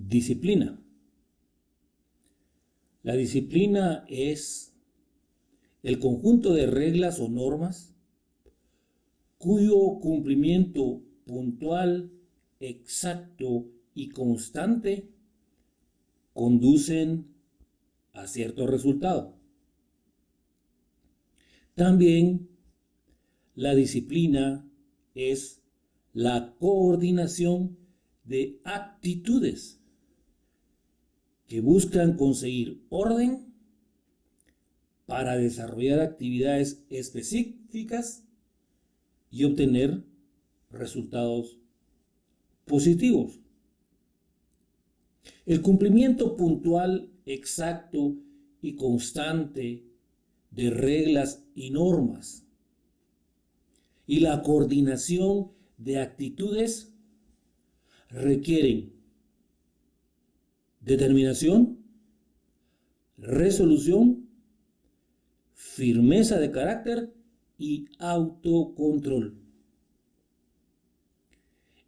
Disciplina. La disciplina es el conjunto de reglas o normas cuyo cumplimiento puntual, exacto y constante conducen a cierto resultado. También la disciplina es la coordinación de actitudes que buscan conseguir orden para desarrollar actividades específicas y obtener resultados positivos. El cumplimiento puntual, exacto y constante de reglas y normas y la coordinación de actitudes requieren determinación, resolución, firmeza de carácter y autocontrol.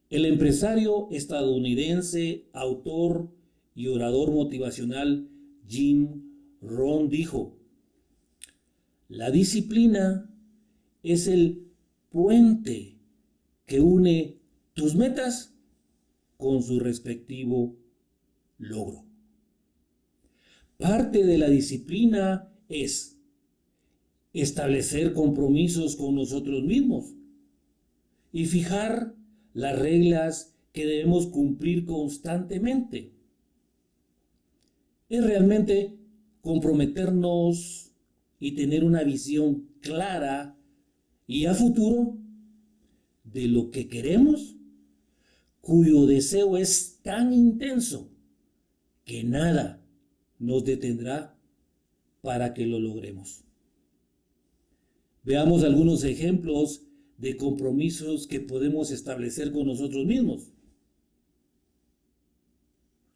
El empresario estadounidense, autor y orador motivacional Jim Rohn dijo: la disciplina es el puente que une tus metas con su respectivo logro. Parte de la disciplina es establecer compromisos con nosotros mismos y fijar las reglas que debemos cumplir constantemente. Es realmente comprometernos y tener una visión clara y a futuro de lo que queremos, cuyo deseo es tan intenso que nada nos detendrá para que lo logremos. Veamos algunos ejemplos de compromisos que podemos establecer con nosotros mismos.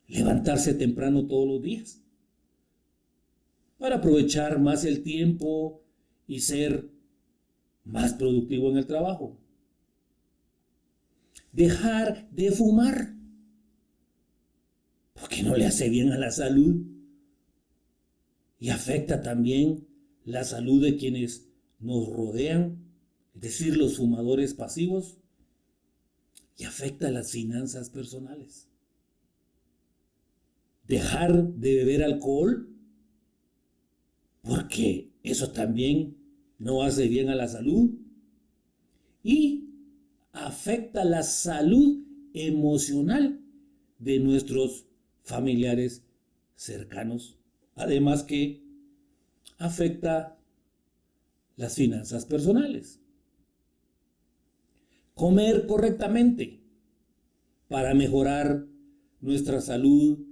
Levantarse temprano todos los días para aprovechar más el tiempo y ser más productivo en el trabajo. Dejar de fumar porque no le hace bien a la salud y afecta también la salud de quienes nos rodean, es decir, los fumadores pasivos, y afecta las finanzas personales. Dejar de beber alcohol porque eso también no hace bien a la salud y afecta la salud emocional de nuestros familiares cercanos, además que afecta las finanzas personales. Comer correctamente para mejorar nuestra salud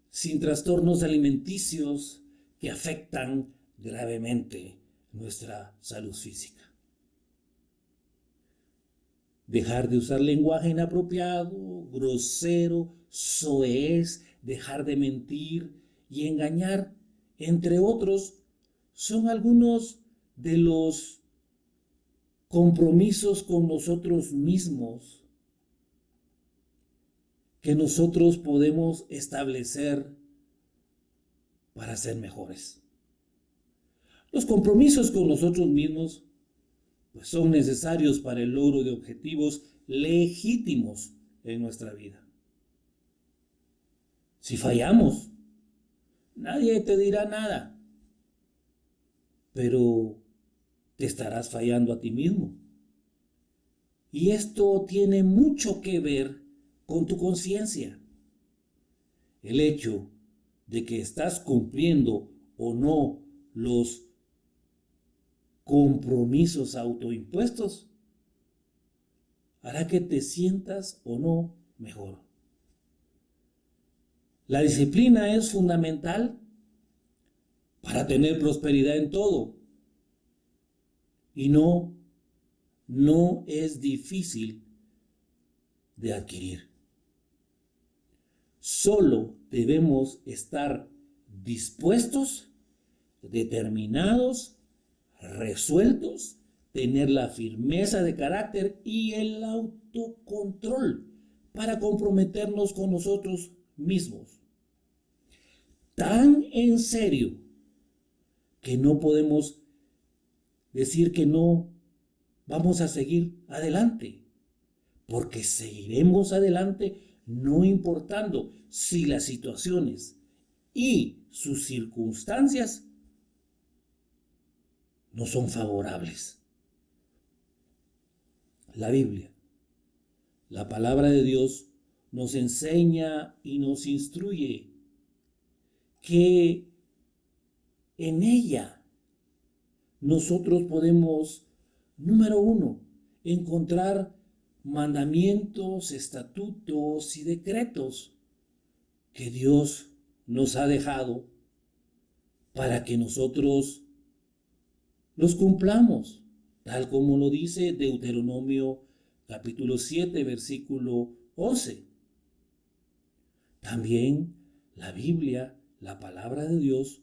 sin trastornos alimenticios que afectan gravemente nuestra salud física. Dejar de usar lenguaje inapropiado, grosero, soez, dejar de mentir y engañar, entre otros, son algunos de los compromisos con nosotros mismos que nosotros podemos establecer para ser mejores. Los compromisos con nosotros mismos pues son necesarios para el logro de objetivos legítimos en nuestra vida. Si fallamos, nadie te dirá nada, pero te estarás fallando a ti mismo. Y esto tiene mucho que ver con tu conciencia. El hecho de que estás cumpliendo o no los compromisos autoimpuestos hará que te sientas o no mejor. La disciplina es fundamental para tener prosperidad en todo y no es difícil de adquirir. Solo debemos estar dispuestos, determinados, resueltos, tener la firmeza de carácter y el autocontrol para comprometernos con nosotros mismos. Tan en serio que no podemos decir que no vamos a seguir adelante, porque seguiremos adelante no importando si las situaciones y sus circunstancias no son favorables. La Biblia, la palabra de Dios, nos enseña y nos instruye que en ella nosotros podemos, número uno, encontrar mandamientos, estatutos y decretos que Dios nos ha dejado para que nosotros los cumplamos, tal como lo dice Deuteronomio capítulo 7, versículo 11. También la Biblia, la palabra de Dios,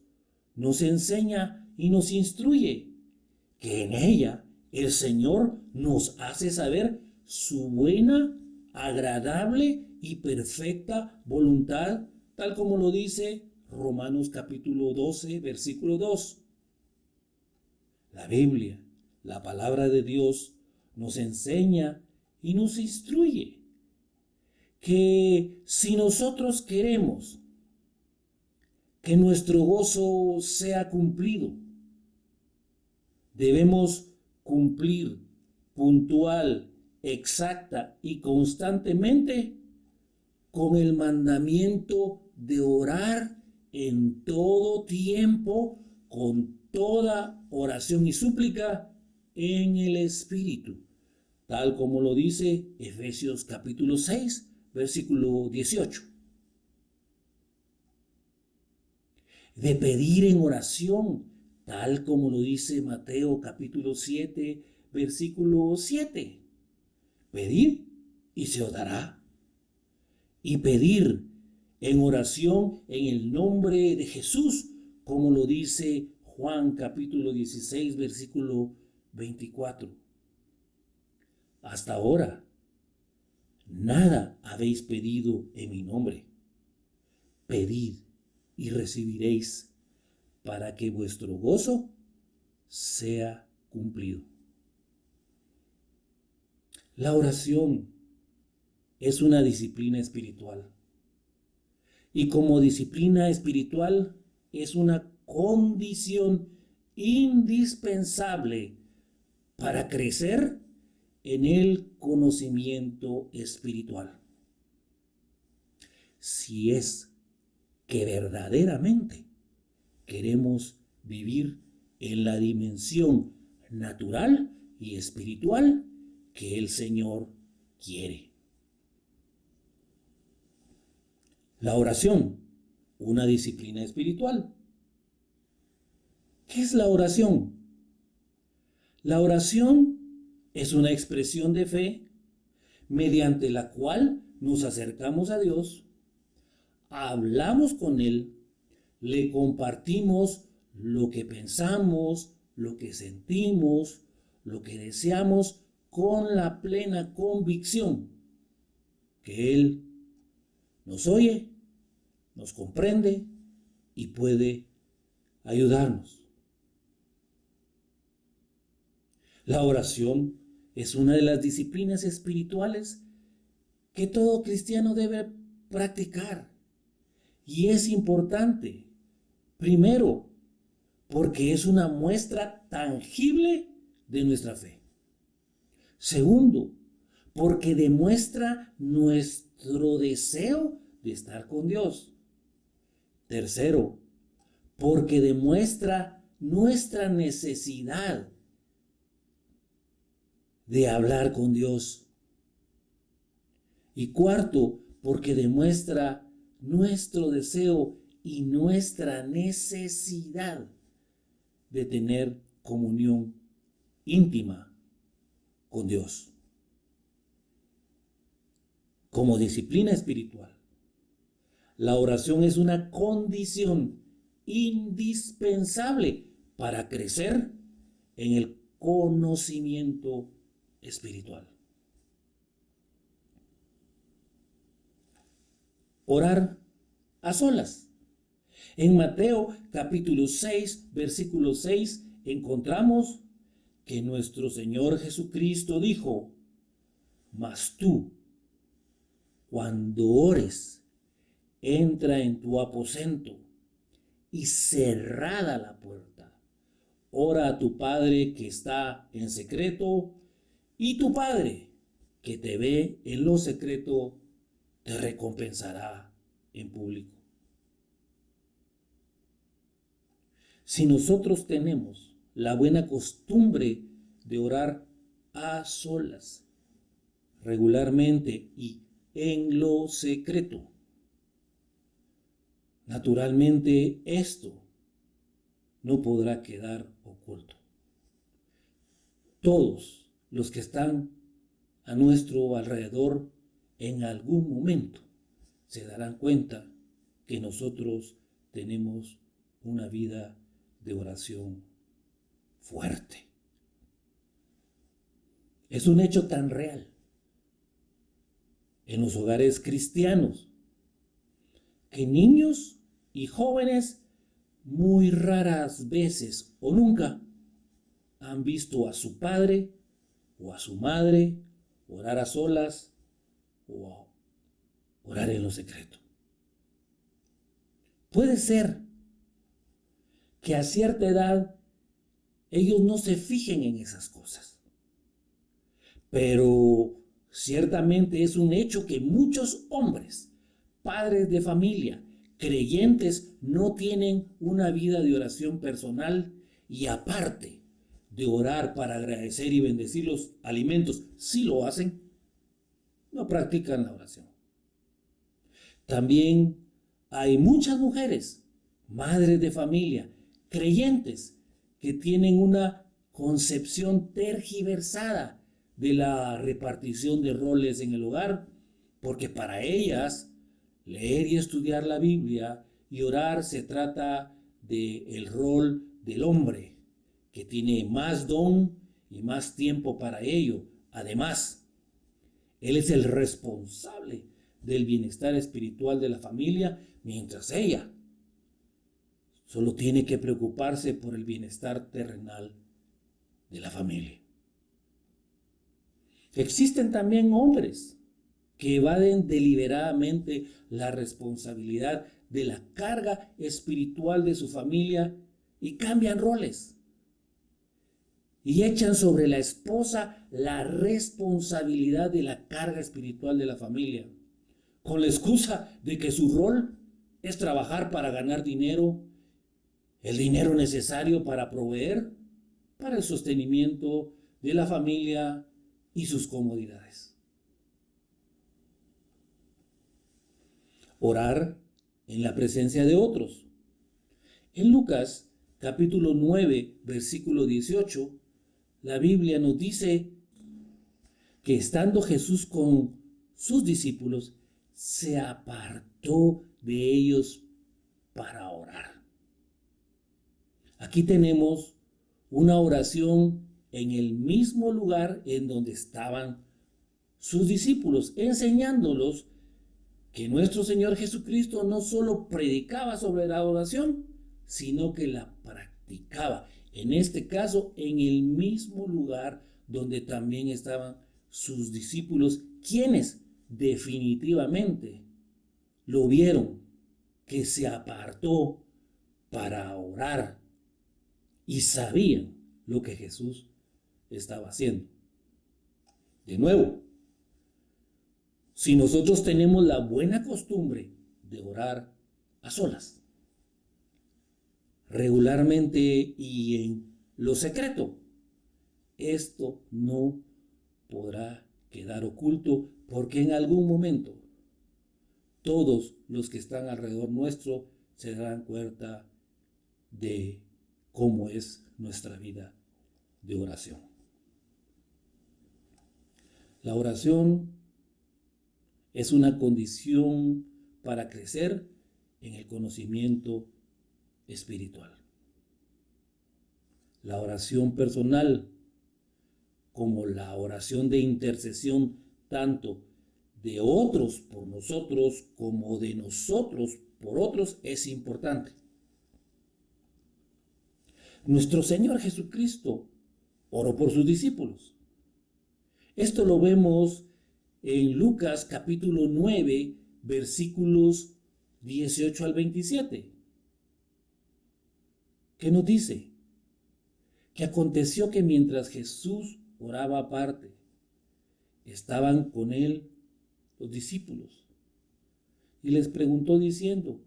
nos enseña y nos instruye que en ella el Señor nos hace saber su buena, agradable y perfecta voluntad, tal como lo dice Romanos capítulo 12, versículo 2. La Biblia, la palabra de Dios, nos enseña y nos instruye que si nosotros queremos que nuestro gozo sea cumplido, debemos cumplir puntual, exacta y constantemente con el mandamiento de orar en todo tiempo, con toda oración y súplica en el Espíritu, tal como lo dice Efesios capítulo 6, versículo 18. De pedir en oración, tal como lo dice Mateo capítulo 7, versículo 7. Pedir y se os dará. Y pedir en oración en el nombre de Jesús, como lo dice Juan capítulo 16, versículo 24. Hasta ahora, nada habéis pedido en mi nombre. Pedid y recibiréis, para que vuestro gozo sea cumplido. La oración es una disciplina espiritual. Y como disciplina espiritual es una condición indispensable para crecer en el conocimiento espiritual. Si es que verdaderamente queremos vivir en la dimensión natural y espiritual que el Señor quiere. La oración, una disciplina espiritual. ¿Qué es la oración? La oración es una expresión de fe mediante la cual nos acercamos a Dios, hablamos con Él, le compartimos lo que pensamos, lo que sentimos, lo que deseamos con la plena convicción que Él nos oye, nos comprende y puede ayudarnos. La oración es una de las disciplinas espirituales que todo cristiano debe practicar. Y es importante, primero, porque es una muestra tangible de nuestra fe. Segundo, porque demuestra nuestro deseo de estar con Dios. Tercero, porque demuestra nuestra necesidad de hablar con Dios. Y cuarto, porque demuestra nuestro deseo y nuestra necesidad de tener comunión íntima con Dios. Como disciplina espiritual, la oración es una condición indispensable para crecer en el conocimiento espiritual. Orar a solas. En Mateo capítulo 6, versículo 6, encontramos que nuestro Señor Jesucristo dijo: mas tú, cuando ores, entra en tu aposento y cerrada la puerta, ora a tu Padre que está en secreto, y tu Padre que te ve en lo secreto te recompensará en público. Si nosotros tenemos la buena costumbre de orar a solas, regularmente y en lo secreto, naturalmente esto no podrá quedar oculto. Todos los que están a nuestro alrededor en algún momento se darán cuenta que nosotros tenemos una vida de oración fuerte. Es un hecho tan real en los hogares cristianos que niños y jóvenes muy raras veces o nunca han visto a su padre o a su madre orar a solas o orar en lo secreto. Puede ser que a cierta edad ellos no se fijen en esas cosas, pero ciertamente es un hecho que muchos hombres, padres de familia, creyentes, no tienen una vida de oración personal y aparte de orar para agradecer y bendecir los alimentos, si lo hacen, no practican la oración. También hay muchas mujeres, madres de familia, creyentes, que tienen una concepción tergiversada de la repartición de roles en el hogar, porque para ellas leer y estudiar la Biblia y orar se trata del rol del hombre, que tiene más don y más tiempo para ello. Además, él es el responsable del bienestar espiritual de la familia, mientras ella solo tiene que preocuparse por el bienestar terrenal de la familia. Existen también hombres que evaden deliberadamente la responsabilidad de la carga espiritual de su familia y cambian roles. Y echan sobre la esposa la responsabilidad de la carga espiritual de la familia, con la excusa de que su rol es trabajar para ganar dinero, el dinero necesario para proveer para el sostenimiento de la familia y sus comodidades. Orar en la presencia de otros. En Lucas capítulo 9, versículo 18, la Biblia nos dice que estando Jesús con sus discípulos, se apartó de ellos para orar. Aquí tenemos una oración en el mismo lugar en donde estaban sus discípulos, enseñándolos que nuestro Señor Jesucristo no solo predicaba sobre la oración, sino que la practicaba. En este caso, en el mismo lugar donde también estaban sus discípulos, quienes definitivamente lo vieron, que se apartó para orar y sabían lo que Jesús estaba haciendo. De nuevo, si nosotros tenemos la buena costumbre de orar a solas, regularmente y en lo secreto, esto no podrá quedar oculto, porque en algún momento todos los que están alrededor nuestro se darán cuenta de cómo es nuestra vida de oración. La oración es una condición para crecer en el conocimiento espiritual. La oración personal, como la oración de intercesión, tanto de otros por nosotros como de nosotros por otros es importante. Nuestro Señor Jesucristo oró por sus discípulos. Esto lo vemos en Lucas capítulo 9, versículos 18 al 27. ¿Qué nos dice? Que aconteció que mientras Jesús oraba aparte, estaban con él los discípulos. Y les preguntó diciendo,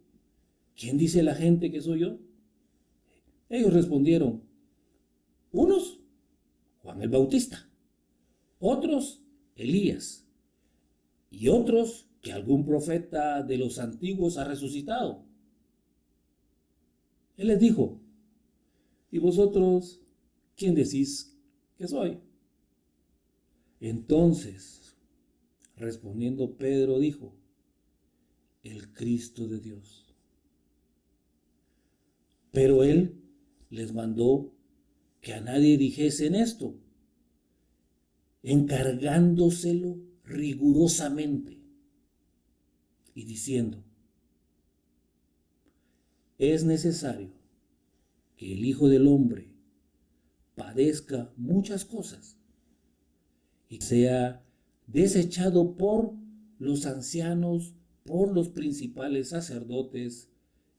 ¿quién dice la gente que soy yo? Ellos respondieron, unos, Juan el Bautista, otros, Elías, y otros, que algún profeta de los antiguos ha resucitado. Él les dijo, ¿y vosotros quién decís que soy? Entonces, respondiendo Pedro, dijo, el Cristo de Dios. Pero él les mandó que a nadie dijesen esto, encargándoselo rigurosamente y diciendo, es necesario que el Hijo del Hombre padezca muchas cosas y sea desechado por los ancianos, por los principales sacerdotes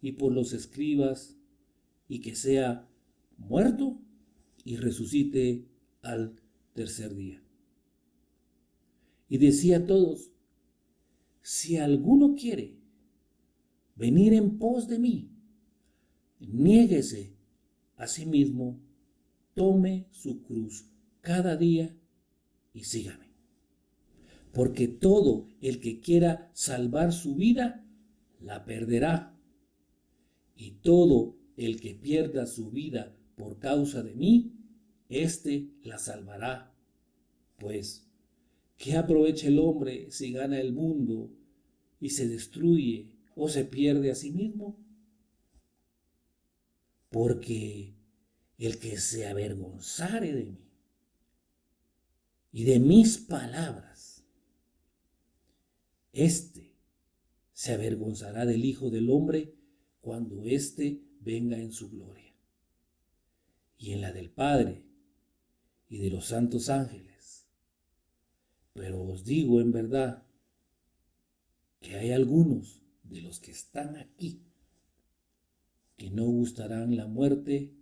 y por los escribas, y que sea muerto y resucite al tercer día. Y decía a todos, si alguno quiere venir en pos de mí, niéguese a sí mismo, tome su cruz cada día y sígame. Porque todo el que quiera salvar su vida, la perderá. Y todo el que pierda su vida por causa de mí, éste la salvará. Pues, ¿qué aprovecha el hombre si gana el mundo y se destruye o se pierde a sí mismo? Porque el que se avergonzare de mí y de mis palabras, éste se avergonzará del Hijo del Hombre cuando éste venga en su gloria, y en la del Padre y de los santos ángeles. Pero os digo en verdad que hay algunos de los que están aquí que no gustarán la muerte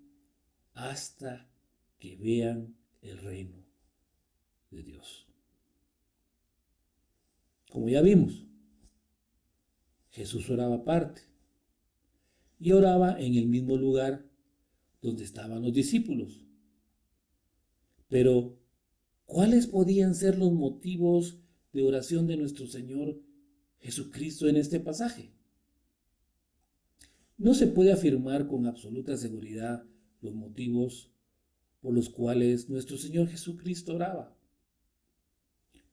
hasta que vean el reino de Dios. Como ya vimos, Jesús oraba aparte y oraba en el mismo lugar donde estaban los discípulos. Pero, ¿cuáles podían ser los motivos de oración de nuestro Señor Jesucristo en este pasaje? No se puede afirmar con absoluta seguridad los motivos por los cuales nuestro Señor Jesucristo oraba.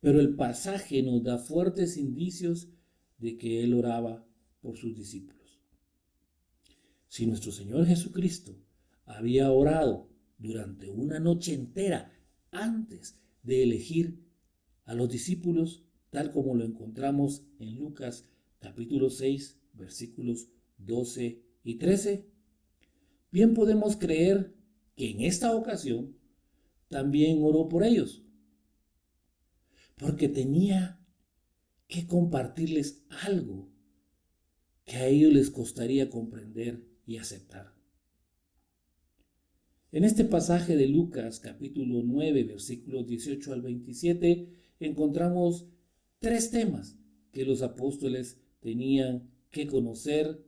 Pero el pasaje nos da fuertes indicios de que Él oraba por sus discípulos. Si nuestro Señor Jesucristo había orado durante una noche entera antes de elegir a los discípulos, tal como lo encontramos en Lucas capítulo 6, versículos 12 y 13, bien podemos creer que en esta ocasión también oró por ellos, porque tenía que compartirles algo que a ellos les costaría comprender y aceptar. En este pasaje de Lucas capítulo 9, versículos 18 al 27, encontramos tres temas que los apóstoles tenían que conocer,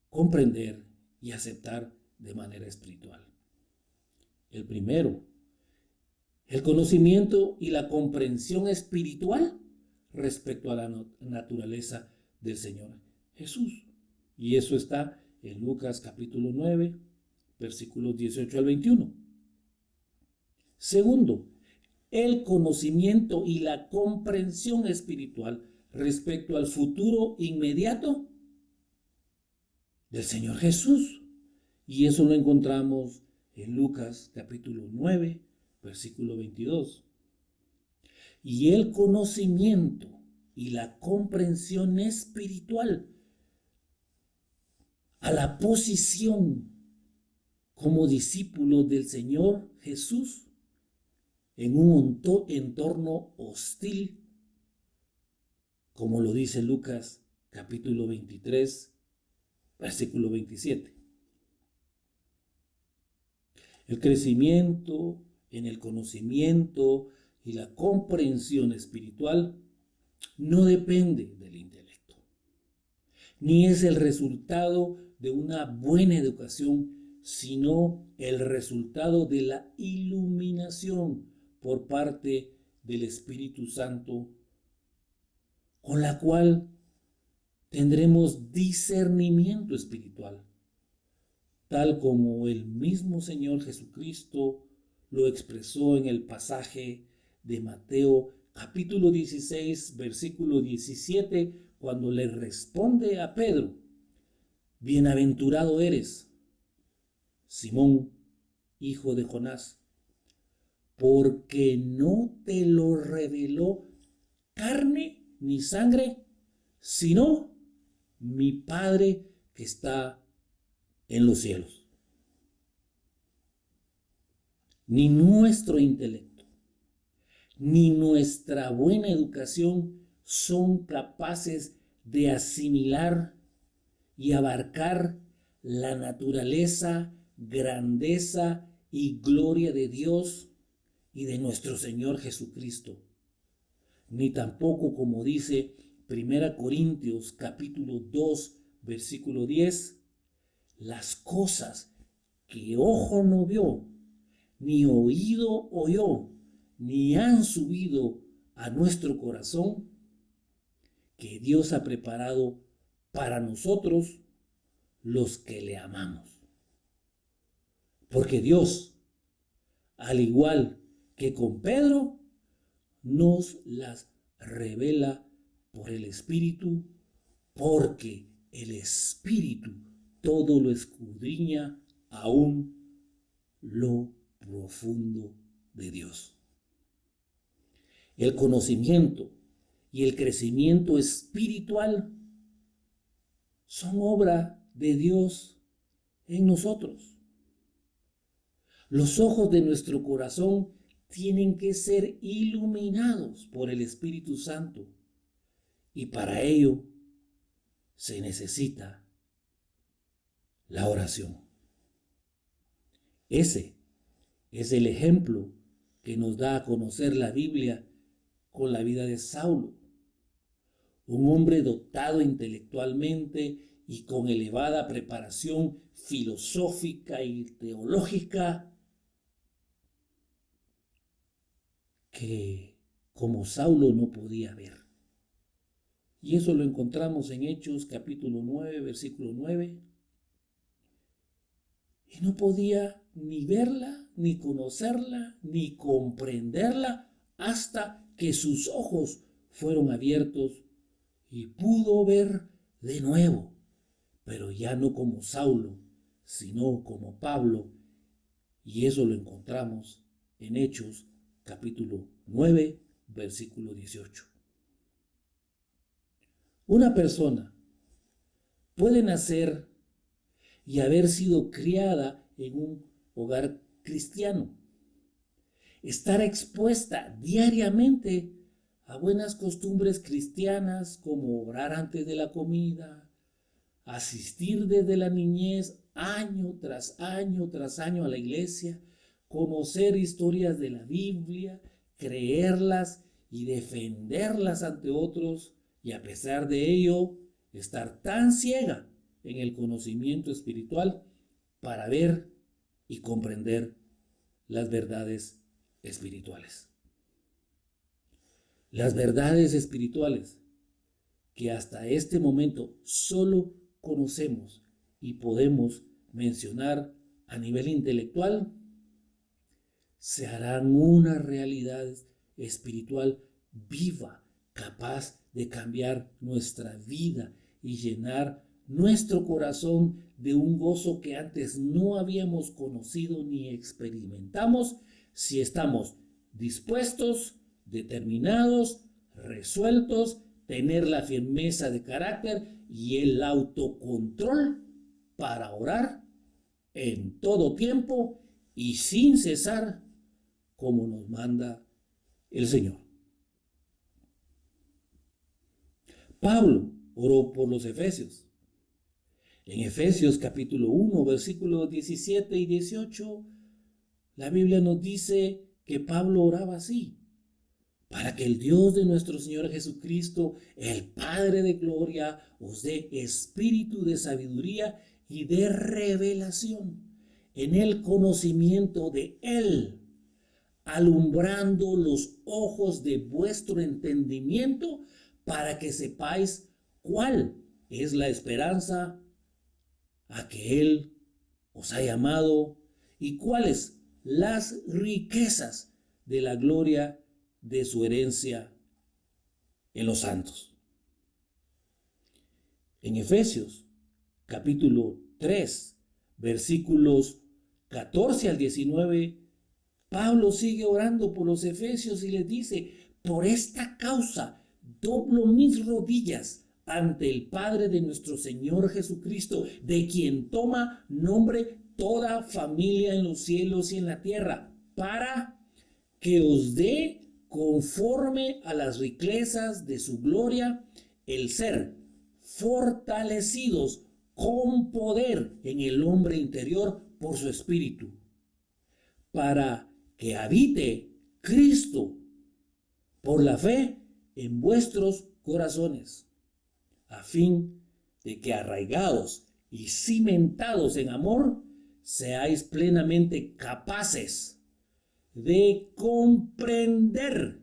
comprender y aceptar de manera espiritual. El primero, el conocimiento y la comprensión espiritual respecto a la naturaleza del Señor Jesús. Y eso está en Lucas capítulo 9, versículos 18 al 21. Segundo, el conocimiento y la comprensión espiritual respecto al futuro inmediato del Señor Jesús. Y eso lo encontramos en Lucas capítulo 9, versículo 22. Y el conocimiento y la comprensión espiritual a la posición como discípulos del Señor Jesús en un entorno hostil, como lo dice Lucas capítulo 23, versículo 27. El crecimiento en el conocimiento y la comprensión espiritual no depende del intelecto, ni es el resultado de una buena educación, sino el resultado de la iluminación por parte del Espíritu Santo, con la cual tendremos discernimiento espiritual, tal como el mismo Señor Jesucristo lo expresó en el pasaje de Mateo capítulo 16, versículo 17, cuando le responde a Pedro: bienaventurado eres, Simón, hijo de Jonás, porque no te lo reveló carne ni sangre, sino mi Padre que está en los cielos. Ni nuestro intelecto, ni nuestra buena educación son capaces de asimilar y abarcar la naturaleza, grandeza y gloria de Dios y de nuestro Señor Jesucristo. Ni tampoco, como dice 1 Corintios capítulo 2, versículo 10, las cosas que ojo no vio, ni oído oyó, ni han subido a nuestro corazón, que Dios ha preparado para nosotros los que le amamos. Porque Dios, al igual que con Pedro, nos las revela por el Espíritu, porque el Espíritu todo lo escudriña, aún lo profundo de Dios. El conocimiento y el crecimiento espiritual son obra de Dios en nosotros. Los ojos de nuestro corazón tienen que ser iluminados por el Espíritu Santo, y para ello se necesita la oración. Ese es el ejemplo que nos da a conocer la Biblia con la vida de Saulo, un hombre dotado intelectualmente y con elevada preparación filosófica y teológica, que como Saulo no podía ver. Y eso lo encontramos en Hechos capítulo 9, versículo 9. Y no podía ni verla, ni conocerla, ni comprenderla, hasta que sus ojos fueron abiertos y pudo ver de nuevo, pero ya no como Saulo, sino como Pablo. Y eso lo encontramos en Hechos capítulo 9, versículo 18. Una persona puede nacer y haber sido criada en un hogar cristiano, estar expuesta diariamente a buenas costumbres cristianas como orar antes de la comida, asistir desde la niñez año tras año tras año a la iglesia, conocer historias de la Biblia, creerlas y defenderlas ante otros, y a pesar de ello estar tan ciega en el conocimiento espiritual para ver y comprender las verdades espirituales. Las verdades espirituales que hasta este momento solo conocemos y podemos mencionar a nivel intelectual, se harán una realidad espiritual viva, capaz de cambiar nuestra vida y llenar nuestro corazón de un gozo que antes no habíamos conocido ni experimentamos, si estamos dispuestos, determinados, resueltos, tener la firmeza de carácter y el autocontrol para orar en todo tiempo y sin cesar, como nos manda el Señor. Pablo oró por los efesios. En Efesios capítulo 1, versículos 17 y 18, la Biblia nos dice que Pablo oraba así: para que el Dios de nuestro Señor Jesucristo, el Padre de gloria, os dé espíritu de sabiduría y de revelación en el conocimiento de Él, alumbrando los ojos de vuestro entendimiento, para que sepáis cuál es la esperanza a que Él os ha llamado y cuáles las riquezas de la gloria de su herencia en los santos. En Efesios capítulo 3, versículos 14 al 19, Pablo sigue orando por los efesios y les dice: por esta causa doblo mis rodillas ante el Padre de nuestro Señor Jesucristo, de quien toma nombre toda familia en los cielos y en la tierra, para que os dé, conforme a las riquezas de su gloria, el ser fortalecidos con poder en el hombre interior por su espíritu, para que habite Cristo por la fe en vuestros corazones, a fin de que, arraigados y cimentados en amor, seáis plenamente capaces de comprender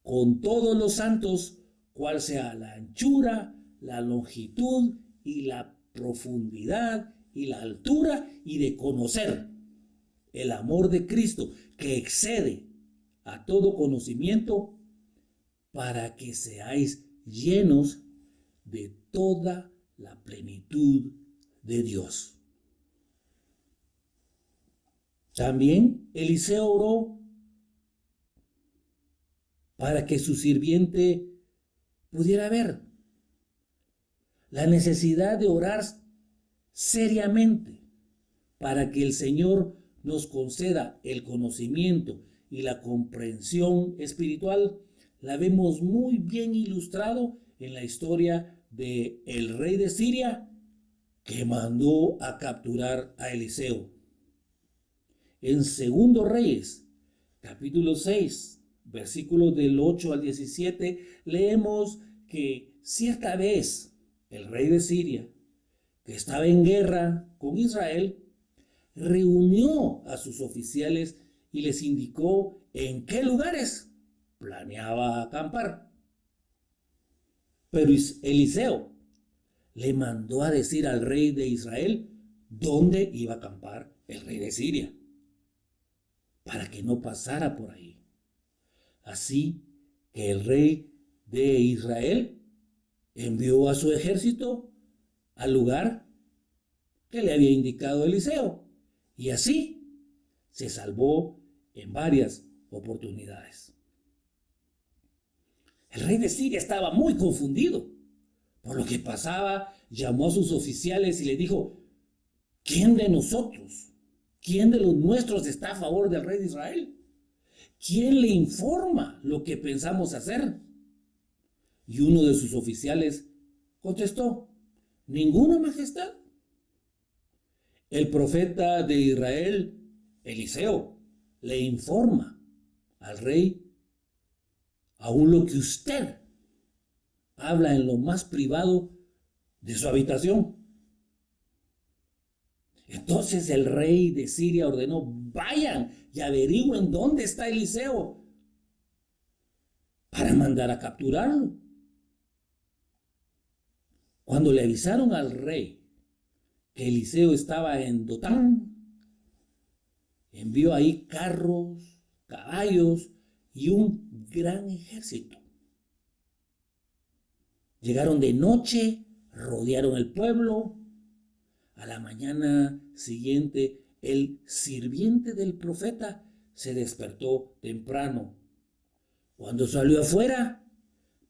con todos los santos cuál sea la anchura, la longitud y la profundidad y la altura, y de conocer el amor de Cristo, que excede a todo conocimiento, para que seáis llenos de toda la plenitud de Dios. También Eliseo oró para que su sirviente pudiera ver la necesidad de orar seriamente para que el Señor nos conceda el conocimiento y la comprensión espiritual. La vemos muy bien ilustrado en la historia de el rey de Siria, que mandó a capturar a Eliseo. En Segundo Reyes, capítulo 6, versículos del 8 al 17, leemos que cierta vez el rey de Siria, que estaba en guerra con Israel, reunió a sus oficiales y les indicó en qué lugares planeaba acampar. Pero Eliseo le mandó a decir al rey de Israel dónde iba a acampar el rey de Siria, para que no pasara por ahí. Así que el rey de Israel envió a su ejército al lugar que le había indicado Eliseo, y así se salvó en varias oportunidades. El rey de Siria estaba muy confundido por lo que pasaba. Llamó a sus oficiales y le dijo: ¿quién de nosotros, quién de los nuestros está a favor del rey de Israel? ¿Quién le informa lo que pensamos hacer? Y uno de sus oficiales contestó: ninguno, majestad. El profeta de Israel, Eliseo, le informa al rey aún lo que usted habla en lo más privado de su habitación. Entonces el rey de Siria ordenó: vayan y averigüen dónde está Eliseo para mandar a capturarlo. Cuando le avisaron al rey que Eliseo estaba en Dotán, envió ahí carros, caballos y un gran ejército. Llegaron de noche, rodearon el pueblo. A la mañana siguiente, el sirviente del profeta se despertó temprano. Cuando salió afuera,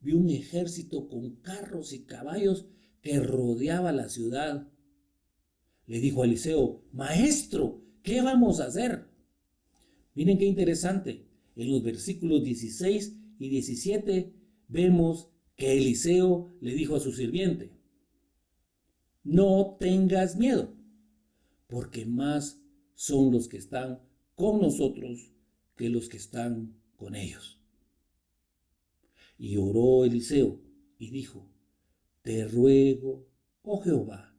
vio un ejército con carros y caballos que rodeaba la ciudad. le dijo a Eliseo: Maestro, ¿qué vamos a hacer? Miren qué interesante. En los versículos 16 y 17 vemos que Eliseo le dijo a su sirviente: no tengas miedo, porque más son los que están con nosotros que los que están con ellos. Y oró Eliseo y dijo: te ruego, oh Jehová,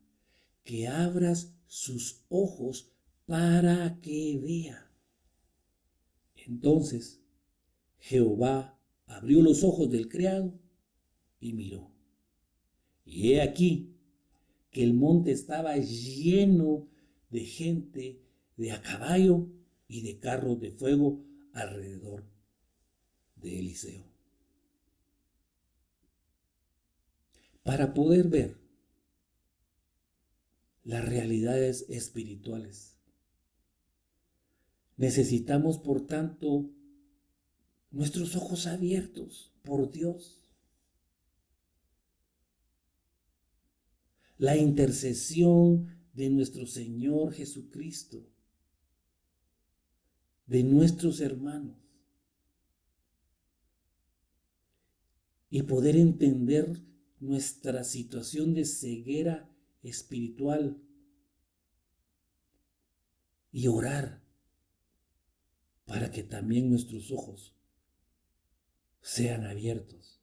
que abras sus ojos para que vea. Entonces Jehová abrió los ojos del criado y miró. Y he aquí que el monte estaba lleno de gente de a caballo y de carros de fuego alrededor de Eliseo. Para poder ver las realidades espirituales, necesitamos, por tanto, nuestros ojos abiertos por Dios. La intercesión de nuestro Señor Jesucristo, de nuestros hermanos, y poder entender nuestra situación de ceguera espiritual y orar para que también nuestros ojos sean abiertos,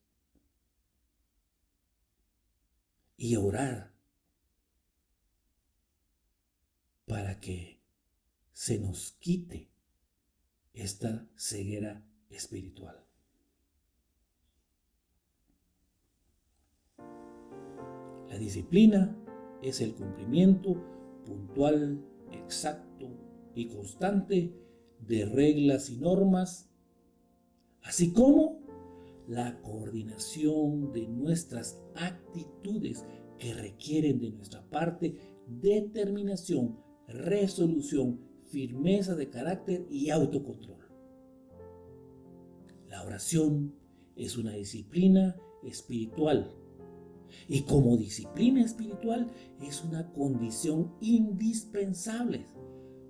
y orar para que se nos quite esta ceguera espiritual. La disciplina es el cumplimiento puntual, exacto y constante de reglas y normas, así como la coordinación de nuestras actitudes que requieren de nuestra parte determinación, resolución, firmeza de carácter y autocontrol. La oración es una disciplina espiritual, y como disciplina espiritual es una condición indispensable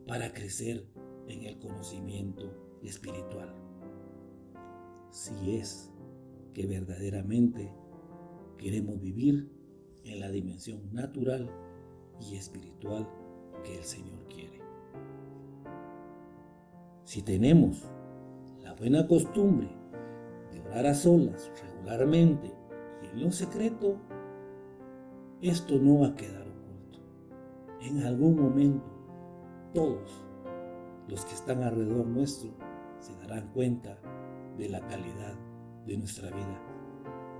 para crecer en el conocimiento espiritual. Si es que verdaderamente queremos vivir en la dimensión natural y espiritual que el Señor quiere. Si tenemos la buena costumbre de orar a solas regularmente y en lo secreto, esto no va a quedar oculto. En algún momento, todos los que están alrededor nuestro se darán cuenta de la calidad de nuestra vida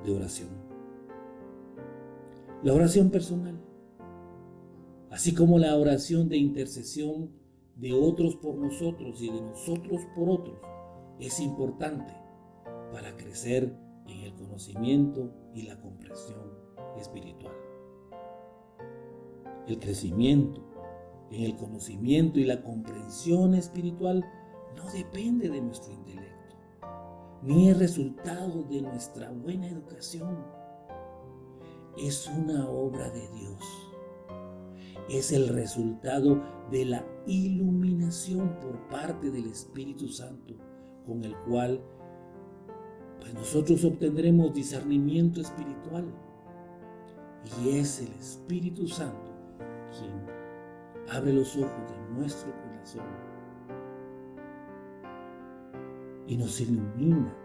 de oración. La oración personal, así como la oración de intercesión de otros por nosotros y de nosotros por otros, es importante para crecer en el conocimiento y la comprensión espiritual. El crecimiento en el conocimiento y la comprensión espiritual no depende de nuestro intelecto, ni es resultado de nuestra buena educación. Es una obra de Dios. Es el resultado de la iluminación por parte del Espíritu Santo, con el cual nosotros obtendremos discernimiento espiritual. Y es el Espíritu Santo quien abre los ojos de nuestro corazón y nos ilumina.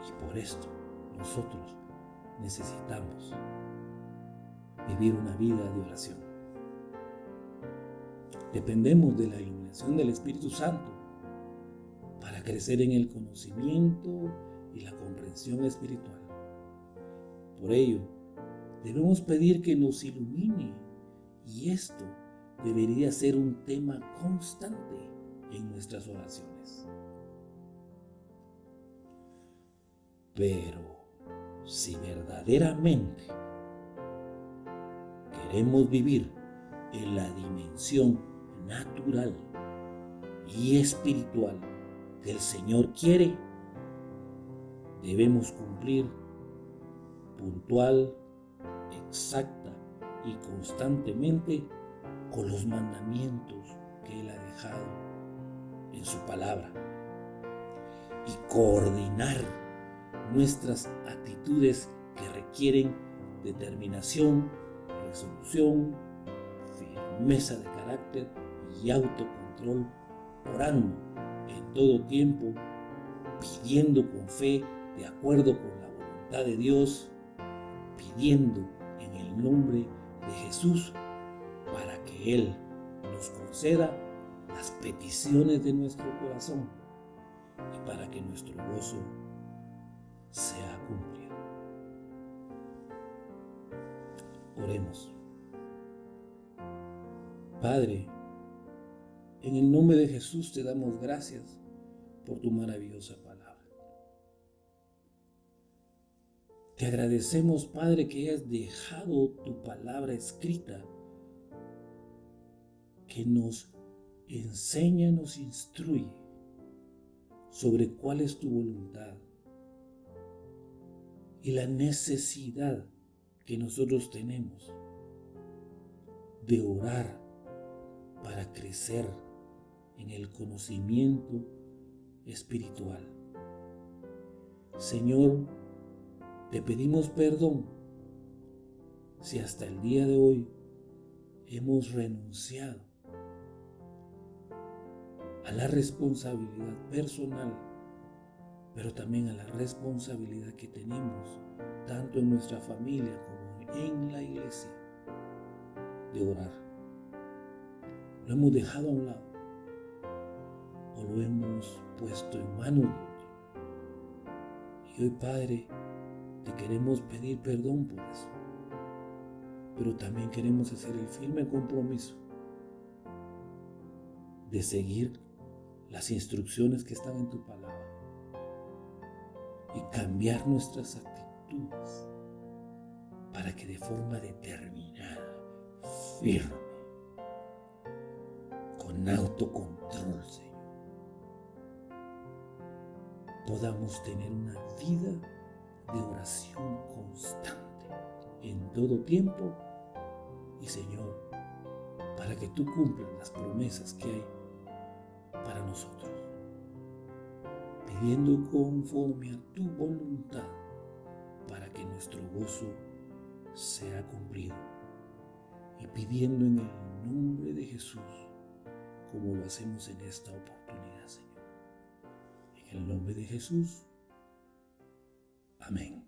Y por esto nosotros necesitamos vivir una vida de oración. Dependemos de la iluminación del Espíritu Santo para crecer en el conocimiento y la comprensión espiritual. Por ello, debemos pedir que nos ilumine, y esto debería ser un tema constante en nuestras oraciones. Pero si verdaderamente queremos vivir en la dimensión natural y espiritual que el Señor quiere, debemos cumplir puntual, exacta y constantemente con los mandamientos que Él ha dejado en su palabra y coordinar nuestras actitudes que requieren determinación, resolución, firmeza de carácter y autocontrol, orando en todo tiempo, pidiendo con fe de acuerdo con la voluntad de Dios, pidiendo en el nombre de Jesús para que Él nos conceda las peticiones de nuestro corazón y para que nuestro gozo sea cumplido. Oremos. Padre, en el nombre de Jesús te damos gracias por tu maravillosa palabra. Te agradecemos, Padre, que hayas dejado tu palabra escrita, que nos enseña, nos instruye sobre cuál es tu voluntad y la necesidad que nosotros tenemos de orar para crecer en el conocimiento espiritual. Señor, te pedimos perdón si hasta el día de hoy hemos renunciado a la responsabilidad personal, pero también a la responsabilidad que tenemos tanto en nuestra familia como en la iglesia de orar. Lo hemos dejado a un lado o lo hemos puesto en manos de otro. Y hoy, Padre, te queremos pedir perdón por eso, pero también queremos hacer el firme compromiso de seguir las instrucciones que están en tu palabra y cambiar nuestras actitudes para que de forma determinada, firme, con autocontrol, Señor, podamos tener una vida de oración constante en todo tiempo y, Señor, para que tú cumplas las promesas que hay para nosotros, pidiendo conforme a tu voluntad para que nuestro gozo sea cumplido y pidiendo en el nombre de Jesús como lo hacemos en esta oportunidad, Señor. En el nombre de Jesús. Amén.